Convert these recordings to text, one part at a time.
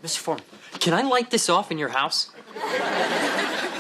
Mr. Forman, can I light this off in your house?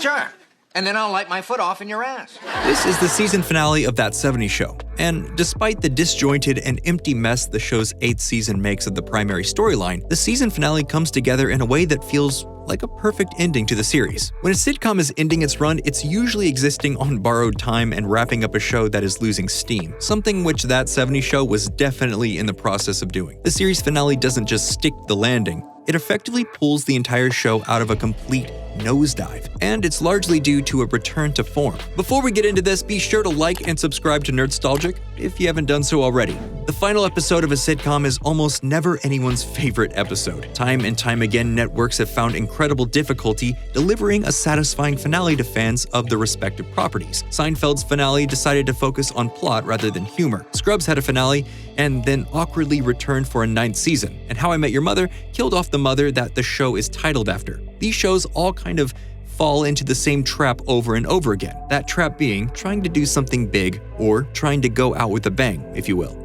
Sure. And then I'll light my foot off in your ass. This is the season finale of That 70's Show, and despite the disjointed and empty mess the show's 8th season makes of the primary storyline, the season finale comes together in a way that feels like a perfect ending to the series. When a sitcom is ending its run, it's usually existing on borrowed time and wrapping up a show that is losing steam, something which That 70's Show was definitely in the process of doing. The series finale doesn't just stick the landing, it effectively pulls the entire show out of a complete nosedive, and it's largely due to a return to form. Before we get into this, be sure to like and subscribe to Nerdstalgic if you haven't done so already. The final episode of a sitcom is almost never anyone's favorite episode. Time and time again, networks have found incredible difficulty delivering a satisfying finale to fans of the respective properties. Seinfeld's finale decided to focus on plot rather than humor. Scrubs had a finale and then awkwardly returned for a 9th season. And How I Met Your Mother killed off the mother that the show is titled after. These shows all kind of fall into the same trap over and over again. That trap being trying to do something big or trying to go out with a bang, if you will.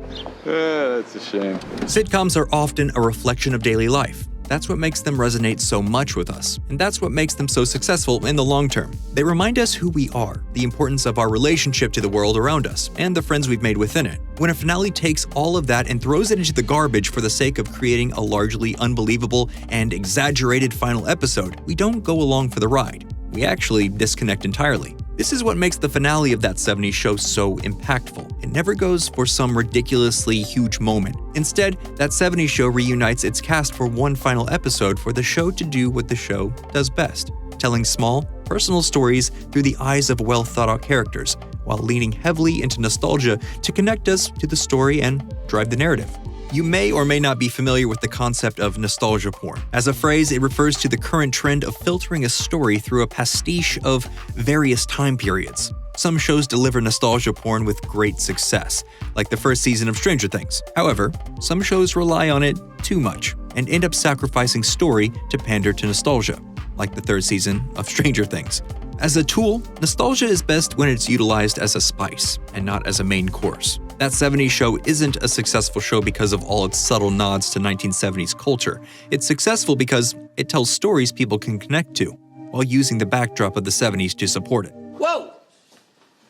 That's a shame. Sitcoms are often a reflection of daily life. That's what makes them resonate so much with us, and that's what makes them so successful in the long term. They remind us who we are, the importance of our relationship to the world around us, and the friends we've made within it. When a finale takes all of that and throws it into the garbage for the sake of creating a largely unbelievable and exaggerated final episode, we don't go along for the ride. We actually disconnect entirely. This is what makes the finale of That 70's Show so impactful. It never goes for some ridiculously huge moment. Instead, That 70's Show reunites its cast for one final episode for the show to do what the show does best, telling small, personal stories through the eyes of well-thought-out characters, while leaning heavily into nostalgia to connect us to the story and drive the narrative. You may or may not be familiar with the concept of nostalgia porn. As a phrase, it refers to the current trend of filtering a story through a pastiche of various time periods. Some shows deliver nostalgia porn with great success, like the first season of Stranger Things. However, some shows rely on it too much and end up sacrificing story to pander to nostalgia, like the 3rd season of Stranger Things. As a tool, nostalgia is best when it's utilized as a spice and not as a main course. That 70's Show isn't a successful show because of all its subtle nods to 1970s culture. It's successful because it tells stories people can connect to, while using the backdrop of the 70s to support it. Whoa!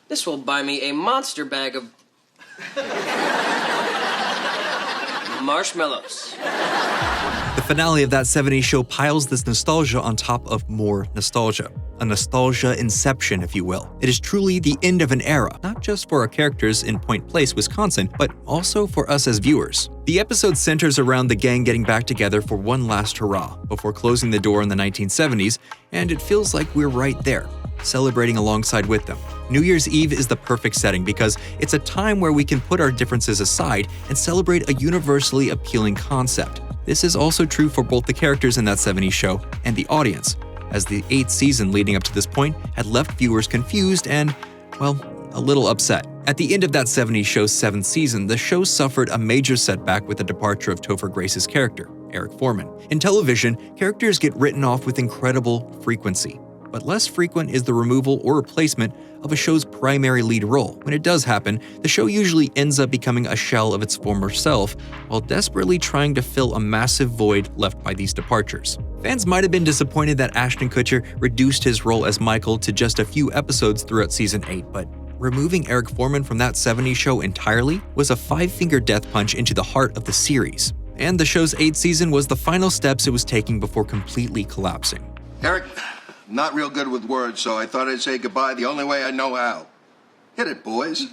This will buy me a monster bag of marshmallows. The finale of That 70's Show piles this nostalgia on top of more nostalgia. A nostalgia inception, if you will. It is truly the end of an era, not just for our characters in Point Place, Wisconsin, but also for us as viewers. The episode centers around the gang getting back together for one last hurrah before closing the door in the 1970s, and it feels like we're right there, celebrating alongside with them. New Year's Eve is the perfect setting because it's a time where we can put our differences aside and celebrate a universally appealing concept. This is also true for both the characters in That 70's Show and the audience, as the 8th season leading up to this point had left viewers confused and, well, a little upset. At the end of That 70's Show's 7th season, the show suffered a major setback with the departure of Topher Grace's character, Eric Forman. In television, characters get written off with incredible frequency, but less frequent is the removal or replacement of a show's primary lead role. When it does happen, the show usually ends up becoming a shell of its former self, while desperately trying to fill a massive void left by these departures. Fans might have been disappointed that Ashton Kutcher reduced his role as Michael to just a few episodes throughout season 8, but removing Eric Forman from That 70's Show entirely was a 5-finger death punch into the heart of the series. And the show's 8th season was the final steps it was taking before completely collapsing. Eric, not real good with words, so I thought I'd say goodbye the only way I know how. Hit it, boys.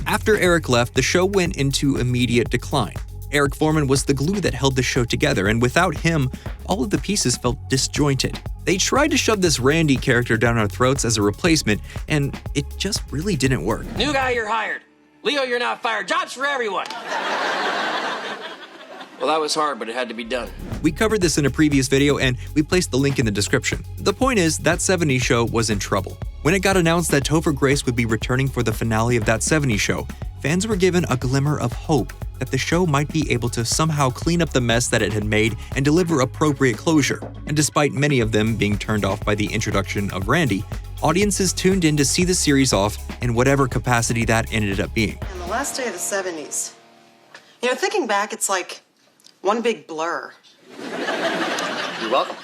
After Eric left, the show went into immediate decline. Eric Forman was the glue that held the show together, and without him, all of the pieces felt disjointed. They tried to shove this Randy character down our throats as a replacement, and it just really didn't work. New guy, you're hired. Leo, you're not fired. Jobs for everyone. Well, that was hard, but it had to be done. We covered this in a previous video, and we placed the link in the description. The point is, That 70's Show was in trouble. When it got announced that Topher Grace would be returning for the finale of That 70's Show, fans were given a glimmer of hope that the show might be able to somehow clean up the mess that it had made and deliver appropriate closure. And despite many of them being turned off by the introduction of Randy, audiences tuned in to see the series off in whatever capacity that ended up being. On the last day of the 70s, Thinking back, it's like one big blur. You're welcome.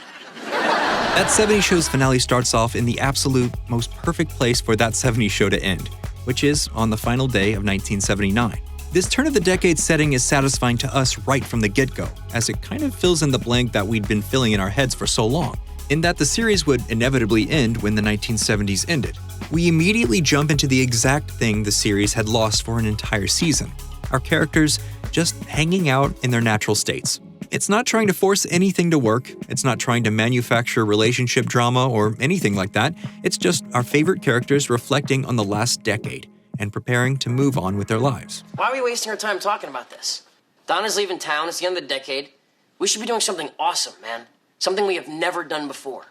That 70's show's finale starts off in the absolute most perfect place for that 70's show to end, which is on the final day of 1979. This turn-of-the-decade setting is satisfying to us right from the get-go, as it kind of fills in the blank that we'd been filling in our heads for so long, in that the series would inevitably end when the 1970s ended. We immediately jump into the exact thing the series had lost for an entire season: our characters just hanging out in their natural states. It's not trying to force anything to work, it's not trying to manufacture relationship drama or anything like that, it's just our favorite characters reflecting on the last decade and preparing to move on with their lives. Why are we wasting our time talking about this? Donna's leaving town, it's the end of the decade. We should be doing something awesome, man. Something we have never done before.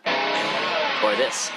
Or this.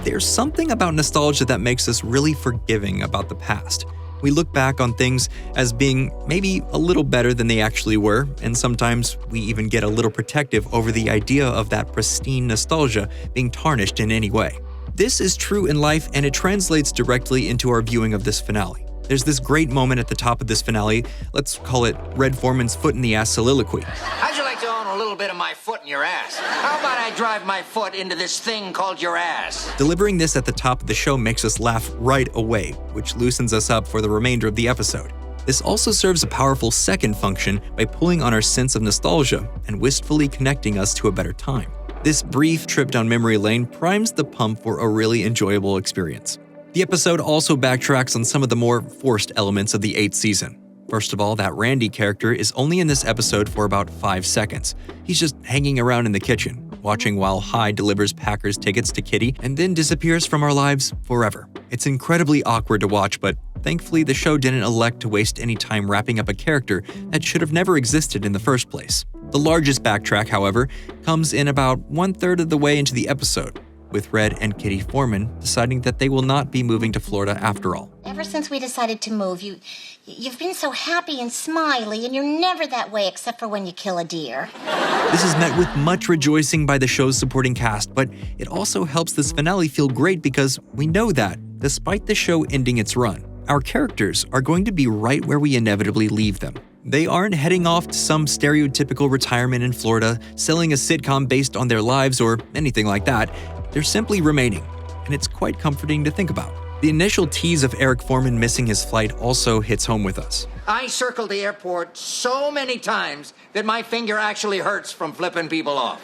There's something about nostalgia that makes us really forgiving about the past. We look back on things as being maybe a little better than they actually were, and sometimes we even get a little protective over the idea of that pristine nostalgia being tarnished in any way. This is true in life, and it translates directly into our viewing of this finale. There's this great moment at the top of this finale, let's call it Red Forman's foot in the ass soliloquy. How'd you like to own a little bit of my foot in your ass? How about I drive my foot into this thing called your ass? Delivering this at the top of the show makes us laugh right away, which loosens us up for the remainder of the episode. This also serves a powerful second function by pulling on our sense of nostalgia and wistfully connecting us to a better time. This brief trip down memory lane primes the pump for a really enjoyable experience. The episode also backtracks on some of the more forced elements of the 8th season. First of all, that Randy character is only in this episode for about 5 seconds. He's just hanging around in the kitchen, watching while Hyde delivers Packers tickets to Kitty and then disappears from our lives forever. It's incredibly awkward to watch, but thankfully the show didn't elect to waste any time wrapping up a character that should have never existed in the first place. The largest backtrack, however, comes in about 1/3 of the way into the episode, with Red and Kitty Forman deciding that they will not be moving to Florida after all. Ever since we decided to move, you've been so happy and smiley, and you're never that way except for when you kill a deer. This is met with much rejoicing by the show's supporting cast, but it also helps this finale feel great because we know that, despite the show ending its run, our characters are going to be right where we inevitably leave them. They aren't heading off to some stereotypical retirement in Florida, selling a sitcom based on their lives or anything like that. They're simply remaining, and it's quite comforting to think about. The initial tease of Eric Forman missing his flight also hits home with us. I circled the airport so many times that my finger actually hurts from flipping people off.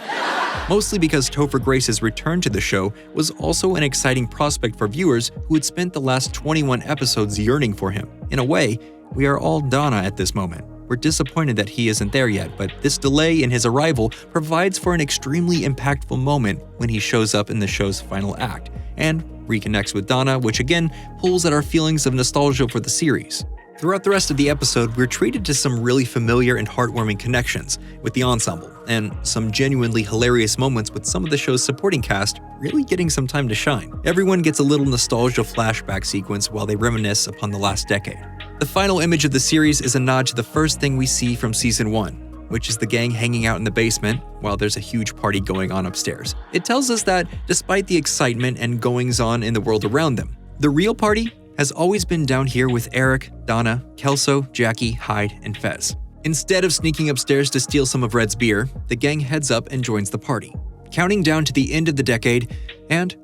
Mostly because Topher Grace's return to the show was also an exciting prospect for viewers who had spent the last 21 episodes yearning for him. In a way, we are all Donna at this moment. We're disappointed that he isn't there yet, but this delay in his arrival provides for an extremely impactful moment when he shows up in the show's final act, and reconnects with Donna, which again pulls at our feelings of nostalgia for the series. Throughout the rest of the episode, we're treated to some really familiar and heartwarming connections with the ensemble, and some genuinely hilarious moments with some of the show's supporting cast really getting some time to shine. Everyone gets a little nostalgia flashback sequence while they reminisce upon the last decade. The final image of the series is a nod to the first thing we see from Season 1, which is the gang hanging out in the basement while there's a huge party going on upstairs. It tells us that, despite the excitement and goings-on in the world around them, the real party has always been down here with Eric, Donna, Kelso, Jackie, Hyde, and Fez. Instead of sneaking upstairs to steal some of Red's beer, the gang heads up and joins the party, counting down to the end of the decade and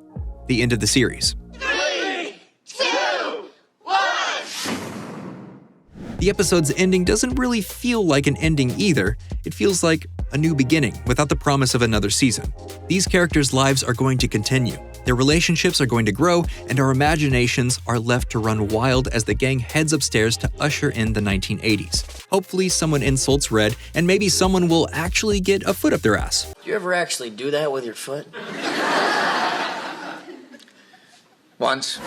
the end of the series. 3, 2, 1. The episode's ending doesn't really feel like an ending either. It feels like a new beginning without the promise of another season. These characters' lives are going to continue. Their relationships are going to grow, and our imaginations are left to run wild as the gang heads upstairs to usher in the 1980s. Hopefully someone insults Red, and maybe someone will actually get a foot up their ass. Do you ever actually do that with your foot? Once.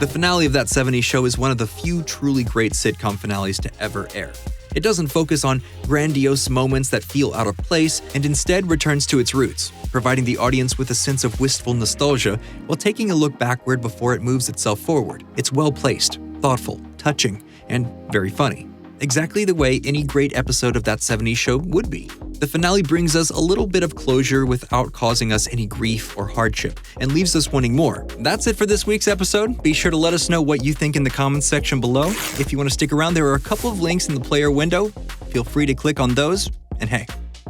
The finale of that 70's show is one of the few truly great sitcom finales to ever air. It doesn't focus on grandiose moments that feel out of place, and instead returns to its roots, providing the audience with a sense of wistful nostalgia while taking a look backward before it moves itself forward. It's well-placed, thoughtful, touching, and very funny. Exactly the way any great episode of that 70's show would be. The finale brings us a little bit of closure without causing us any grief or hardship, and leaves us wanting more. That's it for this week's episode. Be sure to let us know what you think in the comments section below. If you want to stick around, there are a couple of links in the player window. Feel free to click on those. And hey,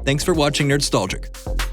thanks for watching Nerdstalgic.